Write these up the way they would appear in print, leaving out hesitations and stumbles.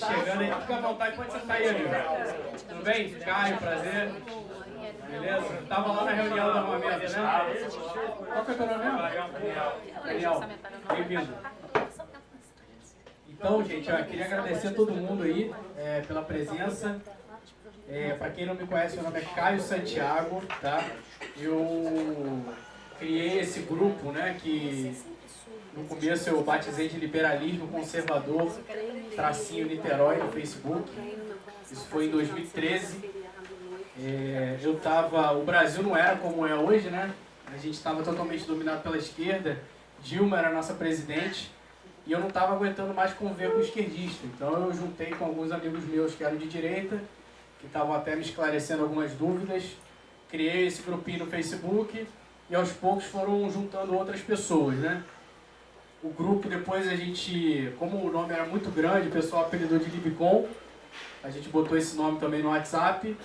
chegando aí, fica à vontade, pode sentar aí, amigo. Tudo bem? Caio, prazer. Beleza? Tava lá na reunião da armamento, né? Qual que é o teu nome mesmo? Daniel. Bem-vindo. Então, gente, eu queria agradecer a todo mundo aí pela presença. Para quem não me conhece, meu nome é Caio Santiago, tá? Eu criei esse grupo, né, que no começo eu batizei de Liberalismo Conservador Tracinho Niterói no Facebook. Isso foi em 2013. O Brasil não era como é hoje, né? A gente estava totalmente dominado pela esquerda. Dilma era a nossa presidente. E eu não estava aguentando mais conviver com o esquerdista. Então eu juntei com alguns amigos meus que eram de direita, que estavam até me esclarecendo algumas dúvidas. Criei esse grupinho no Facebook e aos poucos foram juntando outras pessoas, né? O grupo depois a gente, como o nome era muito grande, o pessoal apelidou de Libicon, a gente botou esse nome também no WhatsApp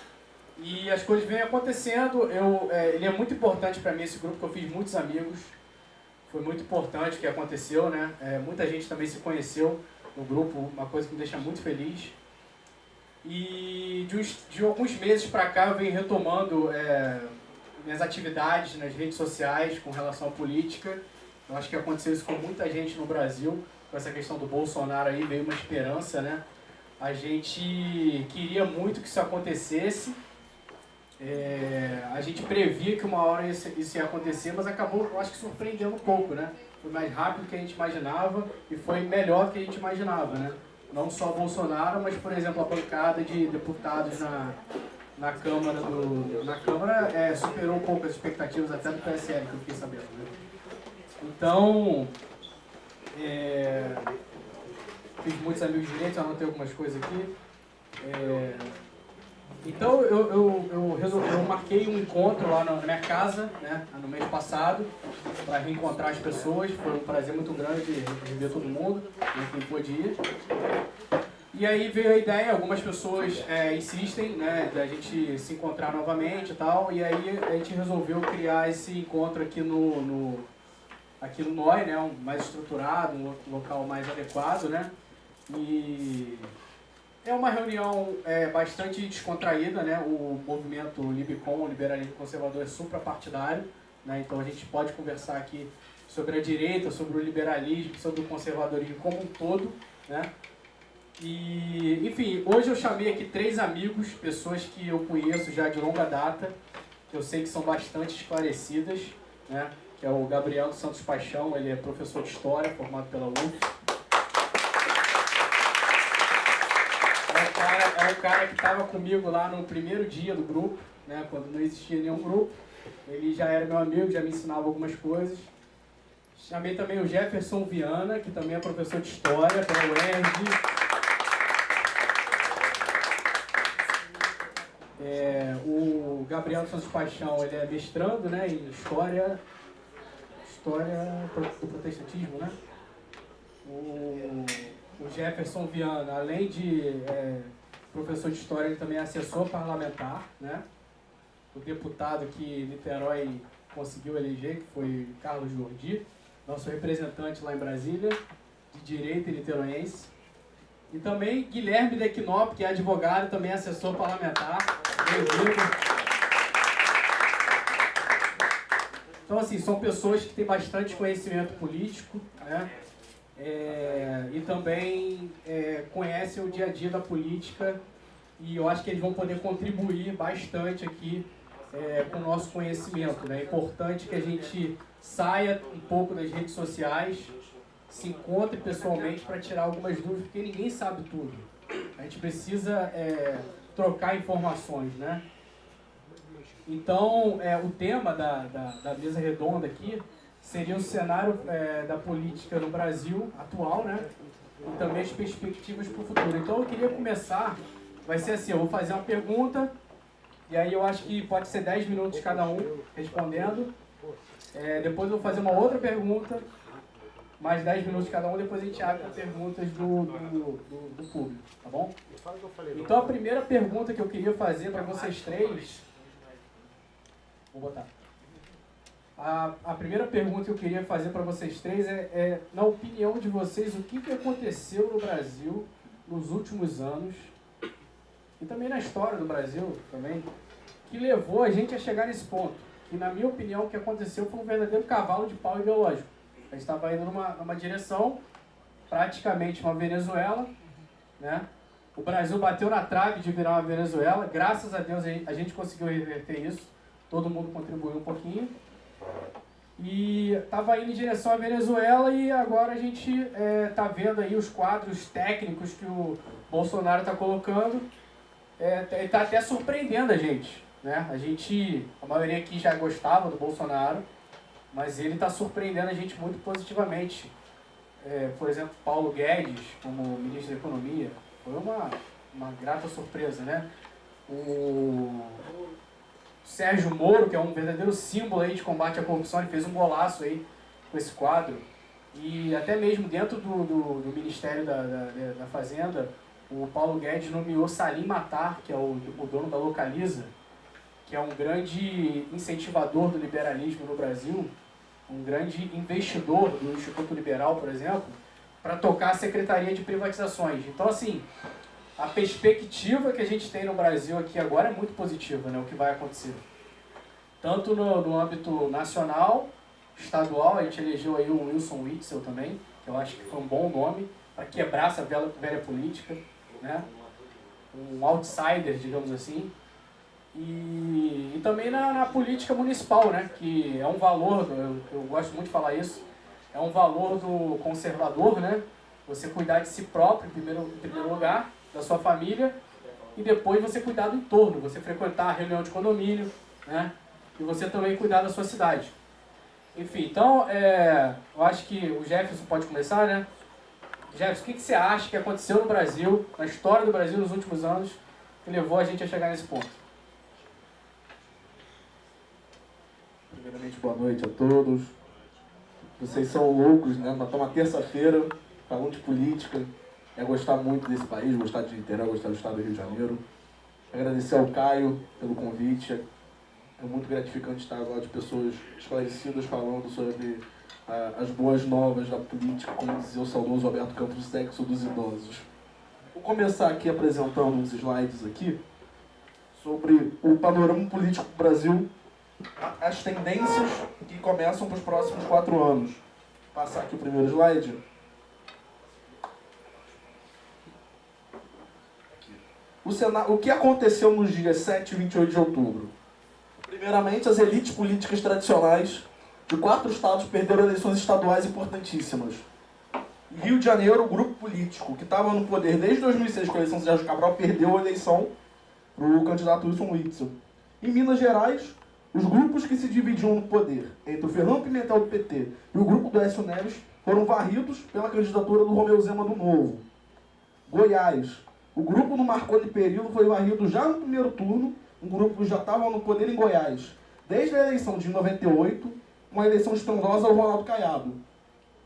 e as coisas vêm acontecendo. Ele é muito importante para mim, esse grupo, que eu fiz muitos amigos. Foi muito importante o que aconteceu, né? Muita gente também se conheceu no grupo, uma coisa que me deixa muito feliz. E de alguns meses para cá eu venho retomando minhas atividades nas redes sociais com relação à política. Eu acho que aconteceu isso com muita gente no Brasil, com essa questão do Bolsonaro aí, veio uma esperança, né? A gente queria muito que isso acontecesse. A gente previa que uma hora isso ia acontecer, mas acabou, eu acho que surpreendendo um pouco, né? Foi mais rápido do que a gente imaginava e foi melhor do que a gente imaginava, né? Não só Bolsonaro, mas, por exemplo, a bancada de deputados na Câmara superou um pouco as expectativas até do PSL, que eu fiquei sabendo, né? Então, fiz muitos amigos de direito, anotei algumas coisas aqui. Então eu marquei um encontro lá na minha casa, né, no mês passado, para reencontrar as pessoas. Foi um prazer muito grande rever todo mundo, quem pôde ir. E aí veio a ideia, algumas pessoas insistem, né, da gente se encontrar novamente e tal, e aí a gente resolveu criar esse encontro aqui no NOI, né, mais estruturado, um local mais adequado, né, e é uma reunião bastante descontraída, né? O movimento Libicon, o Liberalismo Conservador, é suprapartidário, né? Então a gente pode conversar aqui sobre a direita, sobre o liberalismo, sobre o conservadorismo como um todo, né? E, enfim, hoje eu chamei aqui 3 amigos, pessoas que eu conheço já de longa data, que eu sei que são bastante esclarecidas, né? Que é o Gabriel dos Santos Paixão, ele é professor de História, formado pela UF. É o cara que estava comigo lá no primeiro dia do grupo, né, quando não existia nenhum grupo. Ele já era meu amigo, já me ensinava algumas coisas. Chamei também o Jefferson Viana, que também é professor de História pela UERJ. O Gabriel Santos Paixão, ele é mestrando, né, em História do Protestantismo, né? O Jefferson Viana, além de professor de História, ele também é assessor parlamentar, né? O deputado que Niterói conseguiu eleger, que foi Carlos Jordi, nosso representante lá em Brasília, de direita e niteroense. E também Guilherme Dequinop, que é advogado e também assessor parlamentar. Bem-vindo. Então, assim, são pessoas que têm bastante conhecimento político, né? E também conhecem o dia a dia da política, e eu acho que eles vão poder contribuir bastante aqui com o nosso conhecimento, né? É importante que a gente saia um pouco das redes sociais, se encontre pessoalmente para tirar algumas dúvidas, porque ninguém sabe tudo. A gente precisa trocar informações, né? Então, o tema da mesa redonda aqui seria o cenário da política no Brasil atual, né? E também as perspectivas para o futuro. Então eu queria começar, vai ser assim, eu vou fazer uma pergunta, e aí eu acho que pode ser 10 minutos cada um respondendo. Depois eu vou fazer uma outra pergunta, mais 10 minutos cada um, depois a gente abre para perguntas do público, tá bom? Então a primeira pergunta que eu queria fazer para vocês 3, vou botar. A primeira pergunta que eu queria fazer para vocês 3 na opinião de vocês, o que aconteceu no Brasil nos últimos anos, e também na história do Brasil, também, que levou a gente a chegar nesse ponto. Que, na minha opinião, o que aconteceu foi um verdadeiro cavalo de pau ideológico. A gente estava indo numa direção, praticamente uma Venezuela, né? O Brasil bateu na trave de virar uma Venezuela. Graças a Deus a gente conseguiu reverter isso. Todo mundo contribuiu um pouquinho. E estava indo em direção à Venezuela e agora a gente está vendo aí os quadros técnicos que o Bolsonaro está colocando. Ele está até surpreendendo a gente, né? A maioria aqui já gostava do Bolsonaro, mas ele está surpreendendo a gente muito positivamente. Por exemplo, Paulo Guedes, como ministro da Economia, foi uma grata surpresa, né? O Sérgio Moro, que é um verdadeiro símbolo aí de combate à corrupção, ele fez um golaço aí com esse quadro. E até mesmo dentro do Ministério da Fazenda, o Paulo Guedes nomeou Salim Matar, que é o dono da Localiza, que é um grande incentivador do liberalismo no Brasil, um grande investidor do Instituto Liberal, por exemplo, para tocar a Secretaria de Privatizações. Então, assim, a perspectiva que a gente tem no Brasil aqui agora é muito positiva, né, o que vai acontecer. Tanto no âmbito nacional, estadual, a gente elegeu aí o Wilson Witzel também, que eu acho que foi um bom nome, para quebrar essa velha política, né? Um outsider, digamos assim. E também na política municipal, né? Que é um valor, eu gosto muito de falar isso, é um valor do conservador, né? Você cuidar de si próprio em primeiro lugar, da sua família, e depois você cuidar do entorno, você frequentar a reunião de condomínio, né? E você também cuidar da sua cidade. Enfim, então, eu acho que o Jefferson pode começar, né? Jefferson, o que você acha que aconteceu no Brasil, na história do Brasil nos últimos anos, que levou a gente a chegar nesse ponto? Primeiramente, boa noite a todos. Vocês são loucos, né? Nós estamos uma terça-feira, falando de política. É gostar muito desse país, gostar de Niterói, gostar do estado do Rio de Janeiro. Agradecer ao Caio pelo convite. É muito gratificante estar agora de pessoas esclarecidas falando sobre as boas novas da política, como dizia o saudoso Roberto Campos, do sexo dos idosos. Vou começar aqui apresentando uns slides aqui sobre o panorama político do Brasil, as tendências que começam para os próximos 4 anos. Vou passar aqui o primeiro slide. O que aconteceu nos dias 7 e 28 de outubro? Primeiramente, as elites políticas tradicionais de 4 estados perderam eleições estaduais importantíssimas. Em Rio de Janeiro, o grupo político que estava no poder desde 2006 com a eleição de Sérgio Cabral perdeu a eleição para o candidato Wilson Witzel. Em Minas Gerais, os grupos que se dividiam no poder entre o Fernando Pimentel do PT e o grupo do Aécio Neves foram varridos pela candidatura do Romeu Zema do Novo. Goiás, o grupo do Marconi Perillo foi varrido já no primeiro turno, um grupo que já estava no poder em Goiás desde a eleição de 98, uma eleição estrondosa ao Ronaldo Caiado.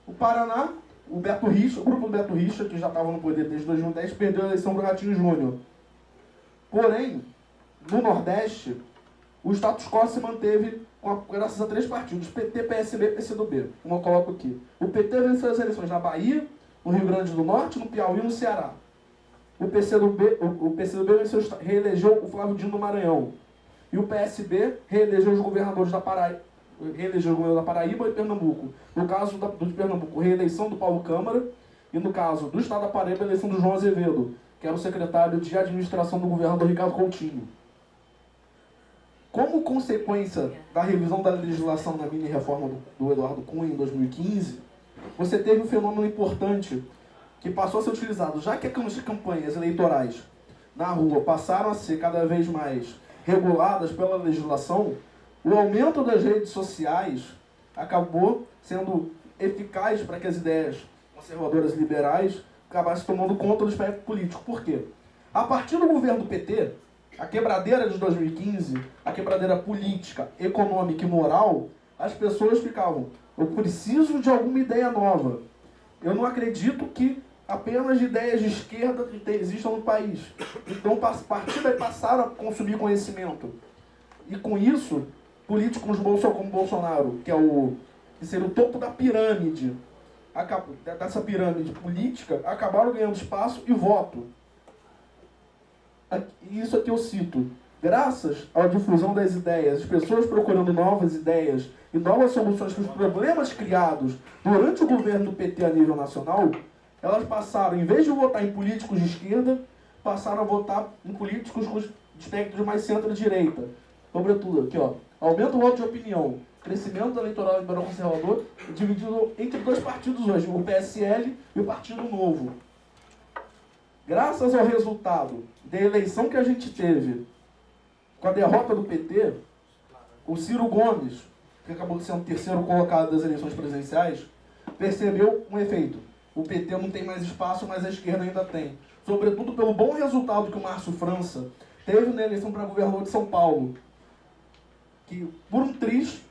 O Paraná, o grupo do Beto Richa, que já estava no poder desde 2010, perdeu a eleição para o Ratinho Júnior. Porém, no Nordeste, o status quo se manteve graças a 3 partidos, PT, PSB e PCdoB. Como eu coloco aqui. O PT venceu as eleições na Bahia, no Rio Grande do Norte, no Piauí e no Ceará. O PCdoB reelegeu o Flávio Dino do Maranhão. E o PSB reelegeu os governadores da Paraíba, e Pernambuco. No caso de Pernambuco, reeleição do Paulo Câmara. E no caso do estado da Paraíba, a eleição do João Azevedo, que era o secretário de administração do governador Ricardo Coutinho. Como consequência da revisão da legislação na mini-reforma do Eduardo Cunha em 2015, você teve um fenômeno importante que passou a ser utilizado, já que as campanhas eleitorais na rua passaram a ser cada vez mais reguladas pela legislação, o aumento das redes sociais acabou sendo eficaz para que as ideias conservadoras e liberais acabassem tomando conta do espectro político. Por quê? A partir do governo do PT, a quebradeira de 2015, a quebradeira política, econômica e moral, as pessoas ficavam: eu preciso de alguma ideia nova. Eu não acredito que apenas ideias de esquerda existam no país. Então, a partir daí, passaram a consumir conhecimento. E com isso, políticos como Bolsonaro, que seria o topo da pirâmide dessa pirâmide política, acabaram ganhando espaço e voto. Isso aqui eu cito. Graças à difusão das ideias, as pessoas procurando novas ideias e novas soluções para os problemas criados durante o governo do PT a nível nacional, elas passaram, em vez de votar em políticos de esquerda, passaram a votar em políticos com espectros mais centro-direita. Sobretudo, aqui, ó, aumento do voto de opinião, crescimento do eleitorado liberal conservador, dividido entre dois partidos hoje, o PSL e o Partido Novo. Graças ao resultado da eleição que a gente teve, com a derrota do PT, o Ciro Gomes, que acabou sendo o terceiro colocado das eleições presidenciais, percebeu um efeito. O PT não tem mais espaço, mas a esquerda ainda tem. Sobretudo pelo bom resultado que o Márcio França teve na eleição para governador de São Paulo. Que, por um triz,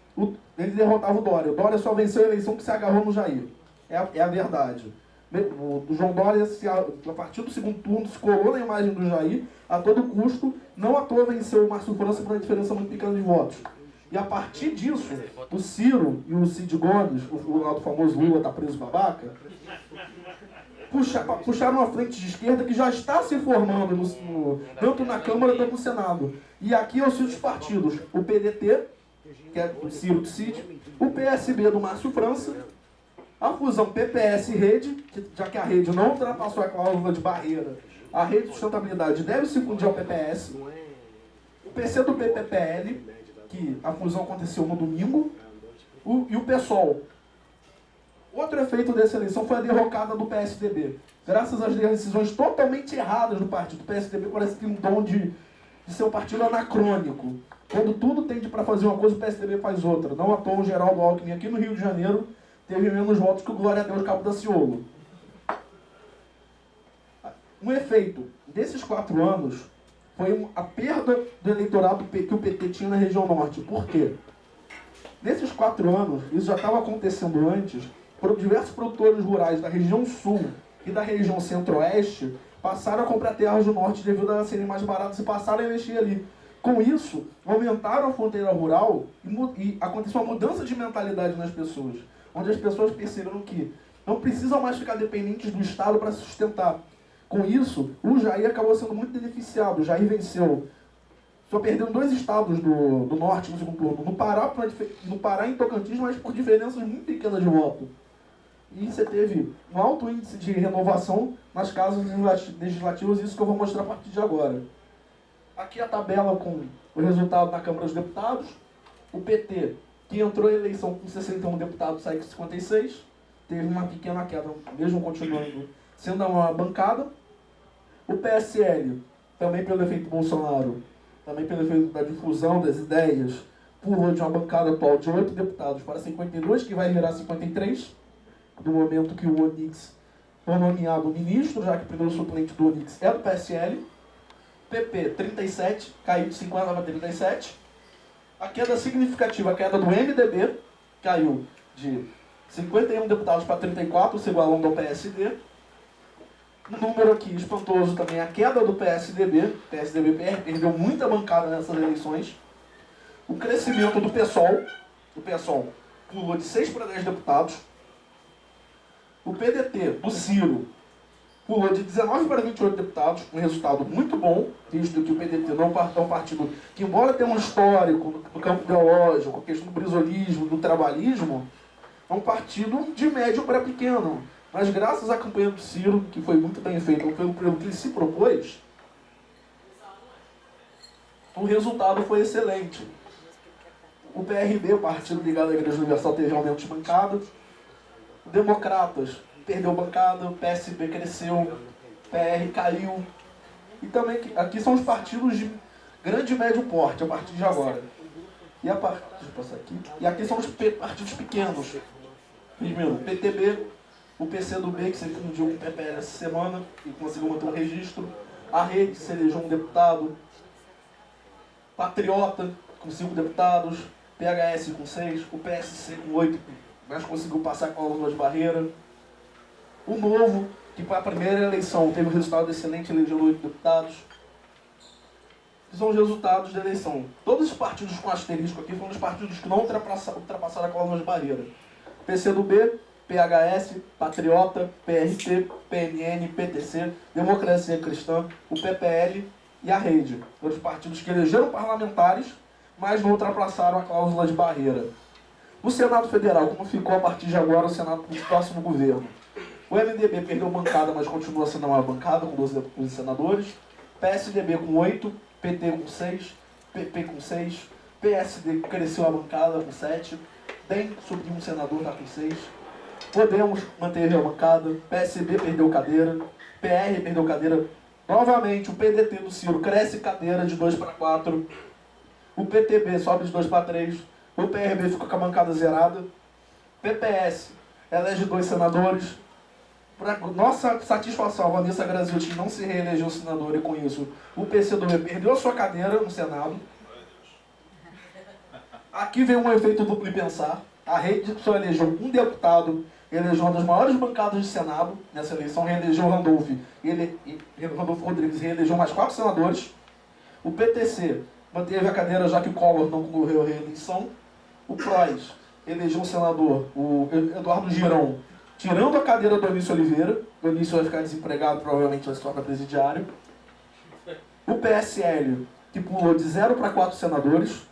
ele derrotava o Dória. O Dória só venceu a eleição que se agarrou no Jair. É a verdade. O João Dória, a partir do segundo turno, se colou na imagem do Jair a todo custo, não à toa venceu o Márcio França por uma diferença muito pequena de votos. E a partir disso, o Ciro e o Cid Gomes, o lado famoso Lula tá preso babaca, puxaram uma frente de esquerda que já está se formando tanto na Câmara quanto no Senado. E aqui eu cito os partidos: o PDT, que é do Ciro do Cid, o PSB do Márcio França, a fusão PPS-Rede, já que a Rede não ultrapassou a cláusula de barreira, a Rede de Sustentabilidade deve se fundir ao PPS, o PC do PPPL, que a fusão aconteceu no domingo, e o PSOL. Outro efeito dessa eleição foi a derrocada do PSDB. Graças às decisões totalmente erradas do partido. O PSDB parece que tem um dom de ser um partido anacrônico. Quando tudo tende para fazer uma coisa, o PSDB faz outra. Não à toa o Geraldo Alckmin aqui no Rio de Janeiro teve menos votos que o Glória a Deus Cabo Daciolo. Um efeito desses 4 anos foi a perda do eleitorado que o PT tinha na região norte. Por quê? Nesses 4 anos, isso já estava acontecendo antes, diversos produtores rurais da região sul e da região centro-oeste passaram a comprar terras do norte devido a elas serem mais baratas e passaram a investir ali. Com isso, aumentaram a fronteira rural e aconteceu uma mudança de mentalidade nas pessoas, onde as pessoas perceberam que não precisam mais ficar dependentes do Estado para se sustentar. Com isso, o Jair acabou sendo muito beneficiado. O Jair venceu, só perdendo 2 estados do norte no segundo turno, no Pará e em Tocantins, mas por diferenças muito pequenas de voto. E você teve um alto índice de renovação nas casas legislativas, isso que eu vou mostrar a partir de agora. Aqui a tabela com o resultado na Câmara dos Deputados. O PT, que entrou em eleição com 61 deputados, saiu com 56. Teve uma pequena queda, mesmo continuando sendo uma bancada. O PSL, também pelo efeito Bolsonaro, também pelo efeito da difusão das ideias, pulou de uma bancada atual de 8 deputados para 52, que vai virar 53. Do momento que o Onix foi nomeado ministro, já que o primeiro suplente do Onix é do PSL. PP, 37, caiu de 50 para 37. A queda significativa, a queda do MDB, caiu de 51 deputados para 34, se igualando ao PSD. Um número aqui espantoso também, a queda do PSDB. O PSDB perdeu muita bancada nessas eleições. O crescimento do PSOL. O PSOL pulou de 6 para 10 deputados. O PDT, do Ciro, pulou de 19 para 28 deputados, um resultado muito bom, visto que o PDT não é um partido que, embora tenha um histórico no campo ideológico, a questão do brisolismo, do trabalhismo, é um partido de médio para pequeno. Mas graças à campanha do Ciro, que foi muito bem feita, pelo que ele se propôs, o resultado foi excelente. O PRB, o partido ligado à Igreja Universal, teve aumento de bancada. O Democratas perdeu bancada, o PSB cresceu, o PR caiu. E também aqui são os partidos de grande e médio porte, a partir de agora. E a partir, deixa eu passar aqui. E aqui são os partidos pequenos. Primeiro, o PTB, o PCdoB, que se fundiu com o PPL essa semana e conseguiu manter um registro. A Rede se elegeu um deputado. Patriota, com 5 deputados. PHS com 6. O PSC com 8, mas conseguiu passar com algumas barreiras. O Novo, que para a primeira eleição teve um resultado excelente, elegeu 8 deputados. Que são os resultados da eleição. Todos os partidos com asterisco aqui foram os partidos que não ultrapassaram a cláusula de barreira. PCdoB PHS, Patriota, PRT, PMN, PTC, Democracia Cristã, o PPL e a Rede. Os partidos que elegeram parlamentares, mas não ultrapassaram a cláusula de barreira. O Senado Federal, como ficou a partir de agora o Senado do próximo governo? O MDB perdeu bancada, mas continua sendo uma bancada com 12 senadores. PSDB com 8, PT com 6, PP com 6, PSD cresceu a bancada com 7, DEM subiu um senador, está com 6. Podemos manteve a bancada, PSB perdeu cadeira, PR perdeu cadeira. Novamente, o PDT do Ciro cresce cadeira de 2 para 4. O PTB sobe de 2 para 3. O PRB fica com a bancada zerada. PPS elege 2 senadores. Para nossa satisfação, a Vanessa Graziotti não se reelegeu senadora e com isso o PCdoB perdeu a sua cadeira no Senado. Aqui vem um efeito duplo e pensar. A Rede só elegeu um deputado, elegeu uma das maiores bancadas de Senado nessa eleição, reelegeu Randolph. Randolfo Rodrigues reelegeu mais 4 senadores. O PTC manteve a cadeira já que o Collor não concorreu à reeleição. O PROS elegeu um senador, o Eduardo Girão, tirando a cadeira do Eunício Oliveira. O Eunício vai ficar desempregado, provavelmente vai se tornar presidiário. O PSL, que pulou de 0 para 4 senadores,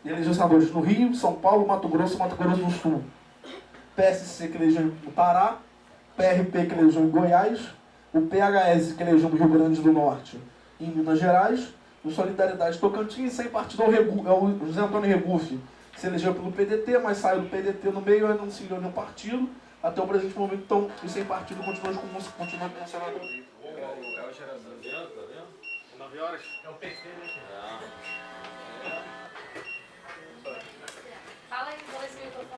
elegeu senadores no Rio, São Paulo, Mato Grosso e Mato Grosso do Sul. PSC, que elegeu no Pará. PRP, que elegeu em Goiás. O PHS, que elegeu no Rio Grande do Norte e em Minas Gerais. O Solidariedade Tocantins, sem partido, é o José Antônio Regufe, que se elegeu pelo PDT, mas saiu do PDT no meio e não se ligou nenhum partido. Até o presente momento, então, e sem partido, continua como senador. É o gerador, tá vendo? 9 horas. É o PT, né?